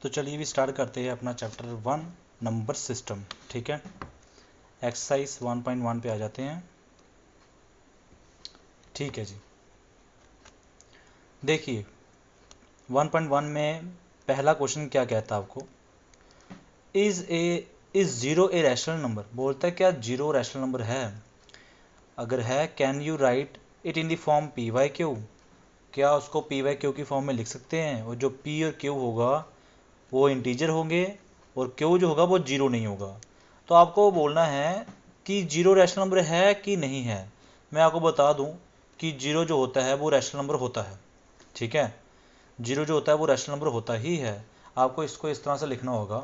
तो चलिए भी स्टार्ट करते हैं अपना चैप्टर 1 नंबर सिस्टम। ठीक है, एक्सरसाइज 1.1 पे आ जाते हैं। ठीक है जी, देखिए 1.1 में पहला क्वेश्चन क्या कहता है आपको, is zero a rational number. बोलता है क्या जीरो रैशनल नंबर है? अगर है can you write it in the form P by Q. क्या उसको पी वाई क्यू की फॉर्म में लिख सकते हैं? और जो पी और क्यू होगा वो इंटीजर होंगे और क्यू जो होगा वो जीरो नहीं होगा। तो आपको बोलना है कि जीरो रैशनल नंबर है कि नहीं है। मैं आपको बता दूं कि जीरो जो होता है वो रैशनल नंबर होता है। ठीक है, जीरो जो होता है वो रैशनल नंबर होता ही है। आपको इसको इस तरह से लिखना होगा।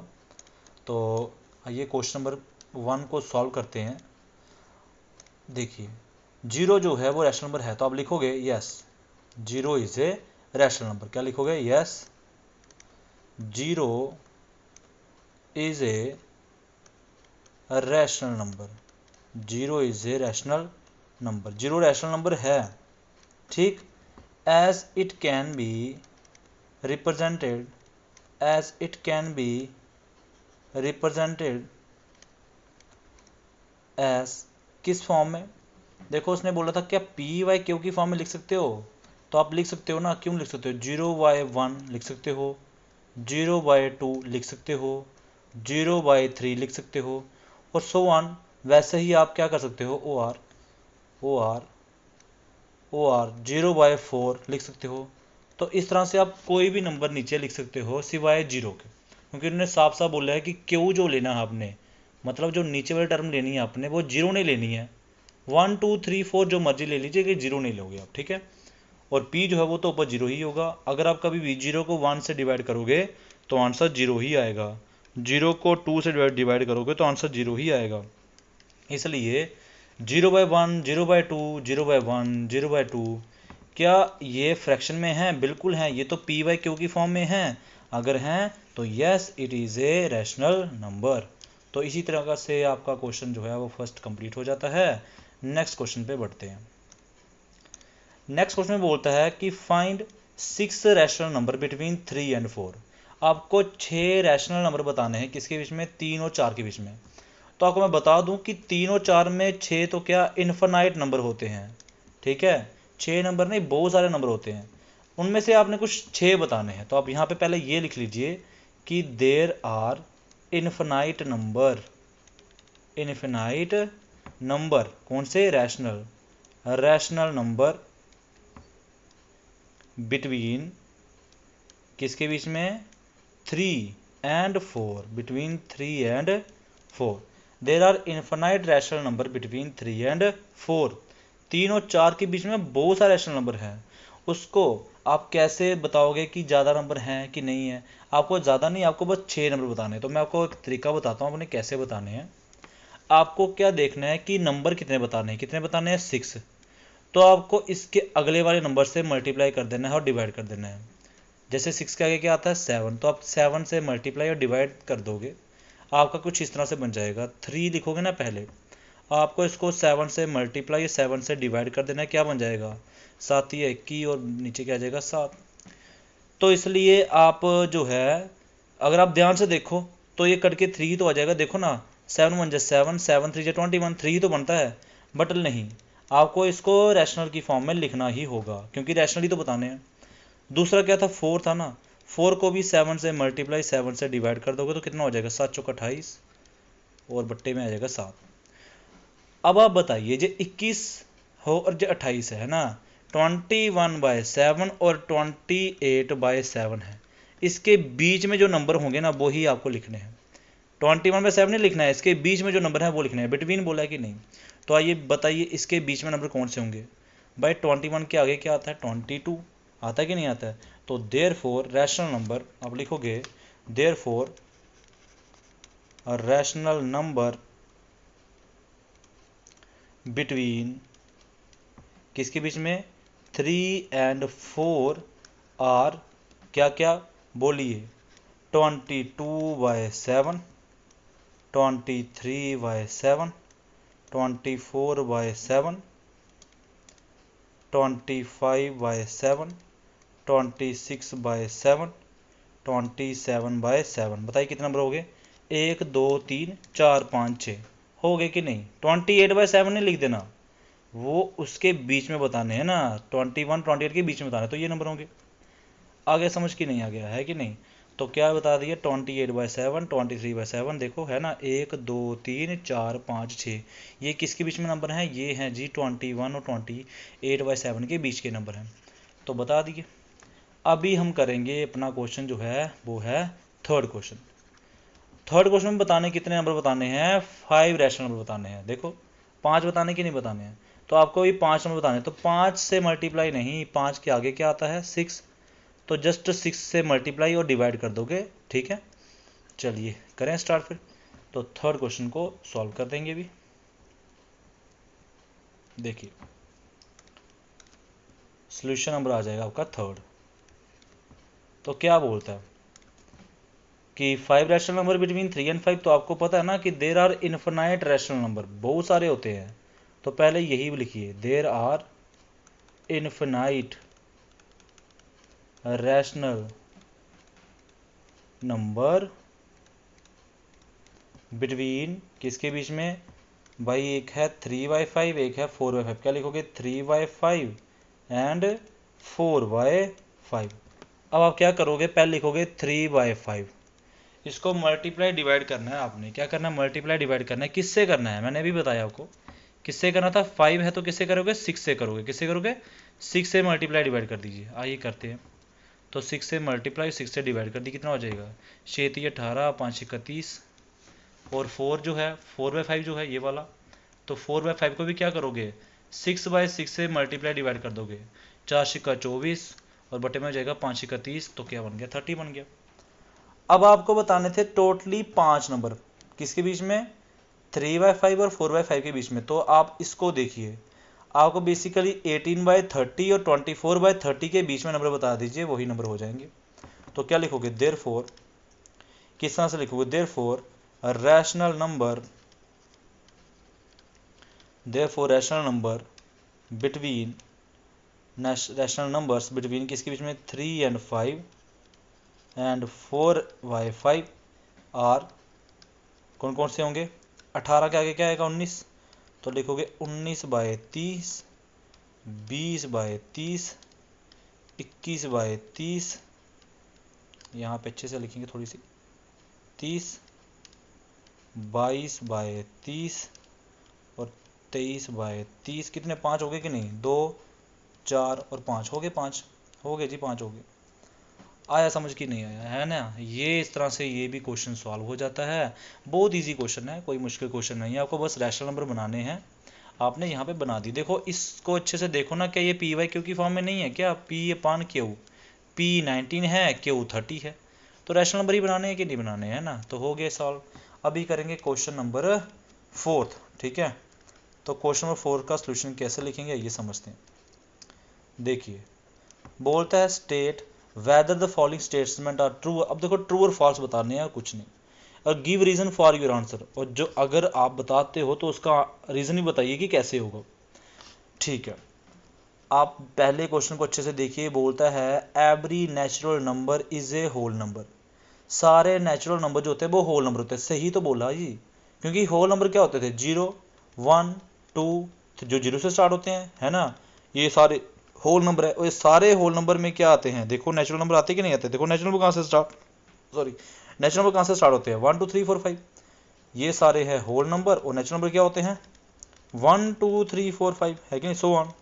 तो आइए क्वेश्चन नंबर 1 को सॉल्व करते हैं। देखिए जीरो जो है वो रैशनल नंबर है, तो आप लिखोगे yes zero is a rational number. क्या लिखोगे? Yes zero is a rational number. Zero is a rational number, zero rational number है। ठीक, as it can be represented, as it can be represented as, किस form में? देखो उसने बोला था क्या पी वाई क्यू की फॉर्म में लिख सकते हो, तो आप लिख सकते हो ना। क्यों लिख सकते हो? जीरो बाई वन लिख सकते हो, जीरो बाई टू लिख सकते हो, जीरो बाई थ्री लिख सकते हो, और सो वन। वैसे ही आप क्या कर सकते हो? Or, or, or zero by four लिख सकते हो। तो इस तरह से आप कोई भी नंबर नीचे लिख सकते हो सिवाय जीरो के, क्योंकि उन्होंने साफ साफ बोला है कि क्यू जो लेना है आपने, मतलब जो नीचे वाली टर्म लेनी है आपने, वो जीरो नहीं लेनी है। 1 2 3 4 जो मर्जी ले लीजिए कि जीरो नहीं लोगे आप। ठीक है, और पी जो है वो तो ऊपर जीरो ही होगा। अगर आप कभी भी जीरो को 1 से डिवाइड करोगे तो आंसर जीरो ही आएगा, जीरो को 2 से डिवाइड करोगे तो आंसर जीरो ही आएगा। इसलिए zero by one, zero by two, zero by one, zero by two, क्या ये फ्रैक्शन में है? बिल्कुल हैं, ये तो पी वाई क्यू की फॉर्म में हैं। अगर हैं तो yes it is a rational number. तो इसी तरह से आपका क्वेश्चन जो है वो फर्स्ट कंप्लीट हो जाता है। नेक्स्ट क्वेश्चन पे बढ़ते हैं। नेक्स्ट क्वेश्चन में बोलता है कि find 6 rational number between 3 and 4। आपको 6 रैशनल नंबर बताने हैं, किसके बीच में? 3 और 4 के बीच में। तो आपको मैं बता दूं कि 3 और 4 में 6 तो क्या इन्फिनाइट नंबर होते हैं। ठीक है, 6 नंबर नहीं, बहुत सारे नंबर होते हैं। उनमें से आपने कुछ 6 बताने हैं। तो आप यहाँ पे पहले ये लिख लीजिए कि there are infinite number, infinite number कौन से? रैशनल, रैशनल नंबर बिटवीन, किसके बीच में? 3 and 4, between 3 and 4। There are infinite rational number between 3 and 4। 3 और 4 के बीच में बहुत सारे रैशनल नंबर हैं। उसको आप कैसे बताओगे कि ज़्यादा नंबर हैं कि नहीं है? आपको ज़्यादा नहीं, आपको बस 6 नंबर बताने हैं। तो मैं आपको एक तरीका बताता हूँ आपने कैसे बताने हैं। आपको क्या देखना है कि नंबर कितने बताने हैं? कितने बताने हैं? 6। तो आपको इसके अगले वाले नंबर से मल्टीप्लाई कर देना है और डिवाइड कर देना है। जैसे 6 के आगे क्या आता है? 7, तो आप 7 से मल्टीप्लाई और डिवाइड कर दोगे, आपका कुछ इस तरह से बन जाएगा। 3 लिखोगे ना पहले, आपको इसको 7 से मल्टीप्लाई 7 से डिवाइड कर देना है। क्या बन जाएगा? 7 या 21, और नीचे क्या आ जाएगा? 7। तो इसलिए आप जो है, अगर आप ध्यान से देखो तो ये कट के 3 तो आ जाएगा। देखो ना, 7 1 7, 7 3 21, 3 तो बनता है। बट नहीं, आपको इसको रैशनल की फॉर्म में लिखना ही होगा, क्योंकि रैशनल ही तो बताने हैं। दूसरा क्या था? 4 था ना, 4 को भी 7 से मल्टीप्लाई 7 से डिवाइड कर दोगे तो कितना हो जाएगा? 7 चौका 28, और बट्टे में आ जाएगा 7। अब आप बताइए, जो 21 हो और जो 28 है ना, 21/7 और 28/7 है, इसके बीच में जो नंबर होंगे ना वो ही आपको लिखने हैं। 21/7 नहीं लिखना है, इसके बीच में जो नंबर है वो लिखने हैं। बिटवीन बोला है कि नहीं? तो आइए बताइए इसके बीच में नंबर कौन से होंगे? भाई 21 के आगे क्या आता है? 22 आता है कि नहीं आता है? तो देयर फोर रैशनल नंबर आप लिखोगे, there four rational number between, किसके बीच में? 3 एंड 4 आर क्या क्या? बोलिए। 22/7, 23/7, 24/7, 25/7, 26/7, 27/7। बताइए कितने नंबर हो गए? 1 2 3 4 5 6 हो गए कि नहीं? 28/7 नहीं लिख देना, वो उसके बीच में बताने हैं ना, 21 28 के बीच में बताना, तो ये नंबर होंगे। आगे समझ की नहीं आ गया है कि नहीं? तो क्या बता दिया? 28/7, 23/7, देखो है ना, 1 2 3 4 5 6, ये किसके बीच में नंबर हैं? ये हैं जी 21 और 28/7 के बीच के नंबर हैं, तो बता दिए। अभी हम करेंगे अपना क्वेश्चन जो है वो है थर्ड क्वेश्चन। थर्ड क्वेश्चन में बताने कितने नंबर बताने हैं? 5 रैशनल नंबर बताने हैं। देखो 5 बताने कि नहीं बताने हैं, तो आपको ये 5 नंबर बताने हैं, तो 5 से मल्टीप्लाई नहीं, 5 के आगे क्या आता है? 6, तो जस्ट 6 से मल्टीप्लाई और डिवाइड कर दोगे, ठीक है। चलिए करें स्टार्ट फिर। तो थर्ड क्वेश्चन को सॉल्व कर देंगे भी। देखिए सॉल्यूशन नंबर आ जाएगा आपका थर्ड। तो क्या बोलता है कि 5 रैशनल नंबर बिटवीन 3 एंड 5, तो आपको पता है ना कि there are infinite rational number, बहुत सारे होते हैं, तो पहले यही लिखिए, there are infinite rational number between, किसके बीच में भाई? एक है 3/5, एक है 4/5, क्या लिखोगे? 3/5 एंड 4/5। अब आप क्या करोगे? पहले लिखोगे 3/5, इसको मल्टीप्लाई डिवाइड करना है आपने। क्या करना है? मल्टीप्लाई डिवाइड करना है। किससे करना है? मैंने अभी बताया आपको किससे करना था। 5 है तो किससे करोगे? 6 से करोगे। किससे करोगे? 6 से मल्टीप्लाई डिवाइड कर दीजिए। आइए करते हैं। तो 6 से मल्टीप्लाई 6 से डिवाइड कर दी, कितना हो जाएगा? 6 3 18, 5 31, और 4 जो है 4/5 जो है ये वाला, तो 4/5 को भी क्या करोगे? 6/6 से मल्टीप्लाई डिवाइड कर दोगे, 4 6 24, और बटे में हो जाएगा 5 6 30, तो क्या बन गया? 30 बन गया। अब आपको बताने थे टोटली 5 नंबर, किसके बीच में? 3/5 और 4/5 के बीच में। तो आप इसको देखिए, आपको बेसिकली 18/30 और 24/30 के बीच में नंबर बता दीजिए, वही नंबर हो जाएंगे। तो क्या लिखोगे? देयरफॉर, किस तरह से लिखोगे? Therefore rational number, therefore rational number between, rational numbers between किसके बीच में? 3 एंड 5 एंड 4/5 आर, कौन कौन से होंगे? 18 के आगे क्या आएगा? 19, तो लिखोगे 19/30, 20/30, 21/30, यहाँ पे अच्छे से लिखेंगे थोड़ी सी, 30, 22/30 और 23/30। कितने? 5 हो गए कि नहीं? 2 4 और 5 हो गए, 5 हो गए जी, 5 हो गए। आया समझ की नहीं आया? है ना, ये इस तरह से ये भी क्वेश्चन सॉल्व हो जाता है। बहुत इजी क्वेश्चन है, कोई मुश्किल क्वेश्चन नहीं है, आपको बस रैशनल नंबर बनाने हैं। आपने यहाँ पे बना दी। देखो इसको अच्छे से देखो ना, क्या ये PY/Q की फॉर्म में नहीं है क्या? P/Q, P19 है, Q 30 है, तो रैशनल नंबर ही बनाने हैं कि नहीं बनाने हैं ना। तो हो गए सॉल्व। अभी करेंगे क्वेश्चन नंबर फोर्थ, ठीक है। तो क्वेश्चन नंबर 4 का सोल्यूशन कैसे लिखेंगे ये समझते हैं। देखिए बोलता है state whether the following statement are true. अब देखो ट्रू और फॉल्स बताने हैं और कुछ नहीं, और give reason for your answer, और जो अगर आप बताते हो तो उसका रीजन ही बताइए कि कैसे होगा, ठीक है। आप पहले क्वेश्चन को अच्छे से देखिए। बोलता है every natural number is a whole number, सारे नेचुरल नंबर जो होते हैं वो होल नंबर होते हैं। सही तो बोला जी, क्योंकि होल नंबर क्या होते थे? 0 1 2, जो 0 से स्टार्ट होते हैं, है ना, ये सारे होल नंबर है। और ये सारे होल नंबर में क्या आते हैं? देखो नेचुरल नंबर आते कि नहीं आते? देखो नेचुरल नंबर कहाँ से स्टार्ट, सॉरी, नेचुरल नंबर कहाँ से स्टार्ट होते हैं? 1 2 3 4 5, ये सारे हैं होल नंबर, और नेचुरल नंबर क्या होते हैं? 1 2 3 4 5, है कि नहीं, सो ऑन।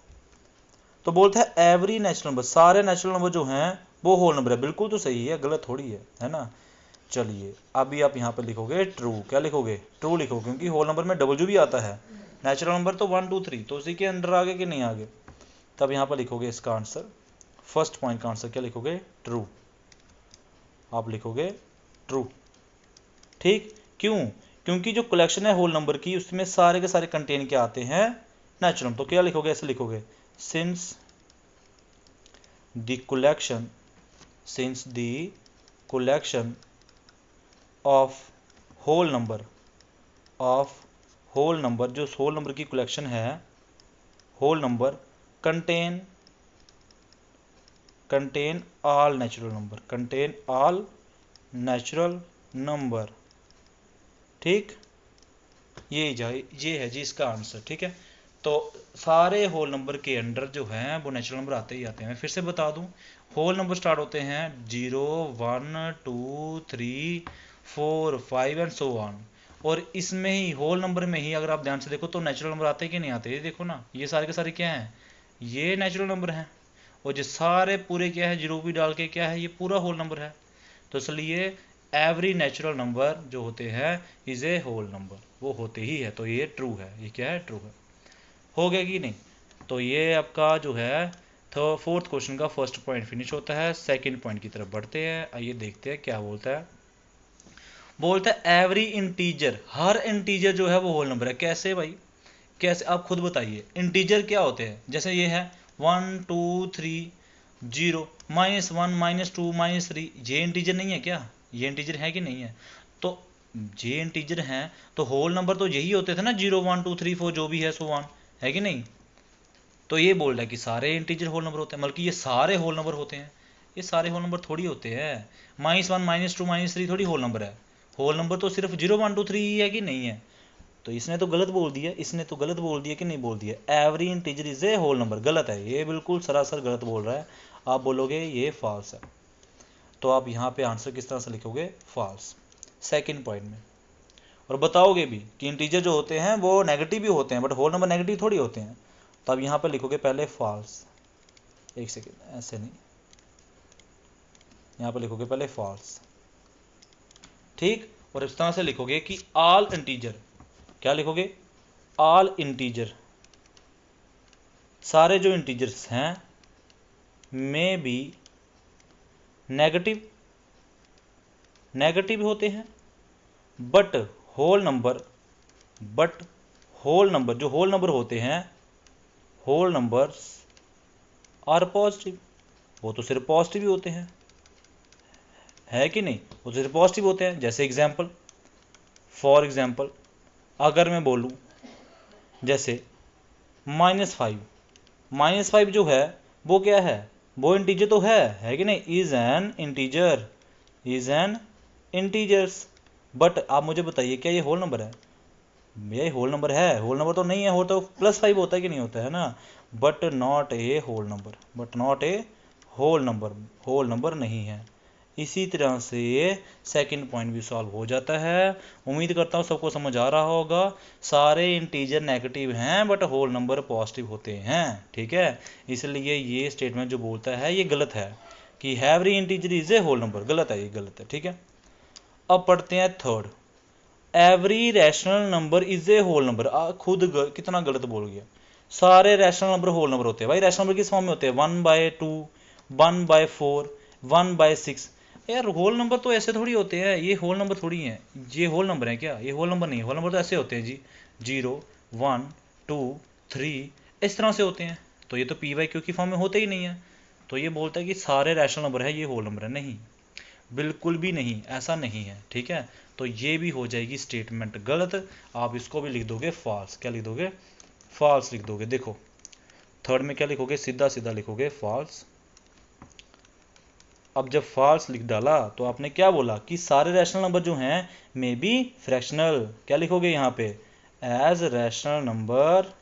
तो बोलते हैं एवरी नेचुरल नंबर, सारे नेचुरल नंबर जो हैं वो होल नंबर है। बिल्कुल तो सही है, गलत थोड़ी है ना। चलिए अभी आप यहाँ पे लिखोगे ट्रू। क्या लिखोगे? ट्रू लिखोगे, क्योंकि होल नंबर में डब्ल्यू भी आता है। नेचुरल नंबर तो 1 2 3, तो उसी के अंडर आगे कि नहीं आगे। तब यहाँ पर लिखोगे इसका आंसर, फर्स्ट पॉइंट का आंसर क्या लिखोगे? ट्रू। आप लिखोगे ट्रू, ठीक। क्यों? क्योंकि जो कलेक्शन है होल नंबर की, उसमें सारे के सारे कंटेन क्या आते हैं? नेचुरल। तो क्या लिखोगे? ऐसे लिखोगे, since the collection, since the collection of whole number, of whole number, जो whole number की collection है, whole number contain contain all natural number, contain all natural number. ठीक, ये है जी इसका आंसर। ठीक है, तो सारे होल नंबर के अंडर जो हैं वो नेचुरल नंबर आते ही आते हैं। फिर से बता दूं, होल नंबर स्टार्ट होते हैं 0, 1, 2, 3, 4, 5 एंड सो ऑन। और इसमें ही होल नंबर में ही अगर आप ध्यान से देखो तो नेचुरल नंबर आते हैं कि नहीं आते? ये देखो ना, ये सारे के सारे क्या हैं, ये नेचुरल नंबर हैं। और जो सारे पूरे क्या है, जीरो भी डाल के क्या है, ये पूरा होल नंबर है। तो इसलिए एवरी नेचुरल नंबर जो होते हैं इज ए होल नंबर, वो होते ही है। तो ये ट्रू है, ये क्या है, ट्रू है। हो गया कि नहीं? तो ये आपका जो है तो फोर्थ क्वेश्चन का फर्स्ट पॉइंट फिनिश होता है। सेकंड पॉइंट की तरफ बढ़ते हैं, आइए देखते हैं क्या बोलता है। बोलता है एवरी इंटीजर, हर इंटीजर जो है वो होल नंबर है। कैसे भाई, कैसे आप खुद बताइए। इंटीजर क्या होते हैं? जैसे ये है 1, 2, 3, 0, -1, -2, -3, ये इंटीजर नहीं है क्या? ये इंटीजर है कि नहीं है? तो ये इंटीजर हैं तो होल नंबर तो यही होते थे ना, 0, 1, 2, 3, 4 जो भी है, सो वन, है कि नहीं? तो ये बोल रहा है कि सारे इंटीजर होल नंबर होते हैं, बल्कि ये सारे होल नंबर होते हैं। ये सारे होल नंबर थोड़ी होते हैं। -1, -2, -3 थोड़ी होल नंबर है। होल नंबर तो सिर्फ 0, 1, 2, 3 ही है कि नहीं है? तो इसने तो गलत बोल दिया, इसने तो गलत बोल दिया कि नहीं बोल दिया? Every integer is a whole number, गलत है, ये बिल्कुल सरासर गलत बोल रहा है। आप बोलोगे ये फॉल्स है, तो आप यहाँ पे आंसर किस तरह से लिखोगे? फॉल्स, सेकंड पॉइंट में। और बताओगे भी कि इंटीजर जो होते हैं वो नेगेटिव भी होते हैं, बट होल नंबर नेगेटिव थोड़ी होते हैं। तो आप यहाँ पे लिखोगे पहले फॉल्स, एक सेकेंड, ऐसे नहीं, यहाँ पे लिखोगे पहले फॉल्स। ठीक, और इस तरह से लिखोगे कि ऑल इंटीजर, क्या लिखोगे? ऑल इंटीजर, सारे जो इंटीजर्स हैं में भी नेगेटिव, नेगेटिव होते हैं, but whole number, but whole number, जो होल नंबर होते हैं, होल नंबर्स आर पॉजिटिव, वो तो सिर्फ पॉजिटिव ही होते हैं, है कि नहीं? वो तो सिर्फ पॉजिटिव होते हैं। जैसे एग्जाम्पल, फॉर एग्जाम्पल अगर मैं बोलूँ जैसे -5, -5 जो है वो क्या है? वो इंटीजर तो है कि नहीं? Is an integer, is an integers. But आप मुझे बताइए क्या ये होल नंबर है? ये होल नंबर है? होल नंबर तो नहीं है, हो तो +5 होता है कि नहीं होता है ना? But not a whole number, but not a whole number, whole number नहीं है। इसी तरह से सेकंड पॉइंट भी सॉल्व हो जाता है। उम्मीद करता हूँ सबको समझ आ रहा होगा। सारे इंटीजर नेगेटिव हैं बट होल नंबर पॉजिटिव होते हैं। ठीक है, इसलिए ये स्टेटमेंट जो बोलता है ये गलत है कि every integer is a whole number, गलत है, ये गलत है। ठीक है, अब पढ़ते हैं third, every rational number is a whole number. खुद कितना गलत बोल गया। सारे रैशनल नंबर होल नंबर होते हैं। भाई रैशनल नंबर किस फॉर्म में होते हैं? 1/2, 1/4, 1/6। यार होल नंबर तो ऐसे थोड़ी होते हैं, ये होल नंबर थोड़ी हैं। ये होल नंबर है क्या? ये होल नंबर नहीं है। होल नंबर तो ऐसे होते हैं जी, 0, 1, 2, 3, इस तरह से होते हैं। तो ये तो p/q की फॉर्म में होते ही नहीं है। तो ये बोलता है कि सारे रैशनल नंबर है ये होल नंबर है, नहीं, बिल्कुल भी नहीं, ऐसा नहीं है। ठीक है, तो ये भी हो जाएगी स्टेटमेंट गलत। आप इसको भी लिख दोगे फॉल्स। क्या लिख दोगे? फॉल्स लिख दोगे। देखो थर्ड में क्या लिखोगे? सीधा सीधा लिखोगे फॉल्स। अब जब फॉल्स लिख डाला तो आपने क्या बोला कि सारे रैशनल नंबर जो हैं मे बी फ्रैक्शनल। क्या लिखोगे यहाँ पे? As rational number,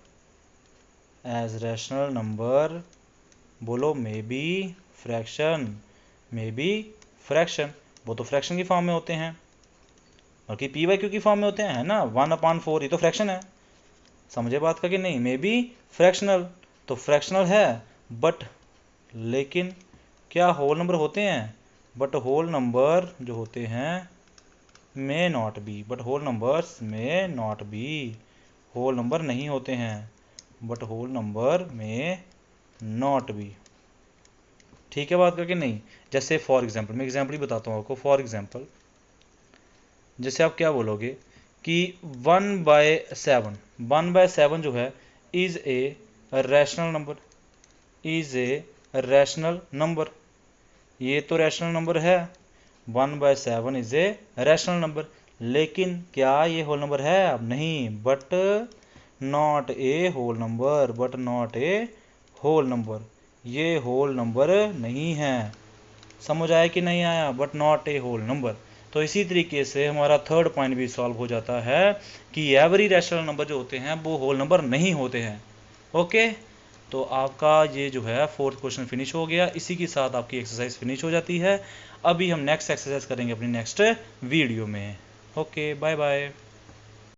as rational number, बोलो maybe fraction, maybe fraction. वो तो फ्रैक्शन की फॉर्म में होते हैं, बल्कि p/q की फॉर्म में होते हैं, है ना? 1/4, ये तो फ्रैक्शन है। समझे बात का कि नहीं? मे बी फ्रैक्शनल, तो फ्रैक्शनल है बट, लेकिन क्या होल नंबर होते हैं? बट होल नंबर जो होते हैं may not be, but whole numbers may not be, whole number नहीं होते हैं, but whole number may not be. ठीक है बात करके नहीं? जैसे फॉर एग्जांपल, मैं एग्जांपल ही बताता हूँ आपको। फॉर एग्जांपल जैसे आप क्या बोलोगे कि 1/7, 1/7 जो है is a rational number, is a rational number. ये तो रैशनल नंबर है, 1/7 इज ए रैशनल नंबर। लेकिन क्या ये होल नंबर है? अब नहीं, but not a whole number, but not a whole number. ये होल नंबर नहीं है। समझ आया कि नहीं आया? But not a whole number. तो इसी तरीके से हमारा थर्ड पॉइंट भी सॉल्व हो जाता है कि एवरी रैशनल नंबर जो होते हैं वो होल नंबर नहीं होते हैं। ओके, तो आपका ये जो है फोर्थ क्वेश्चन फिनिश हो गया। इसी के साथ आपकी एक्सरसाइज फिनिश हो जाती है। अभी हम नेक्स्ट एक्सरसाइज करेंगे अपनी नेक्स्ट वीडियो में। Okay, bye bye.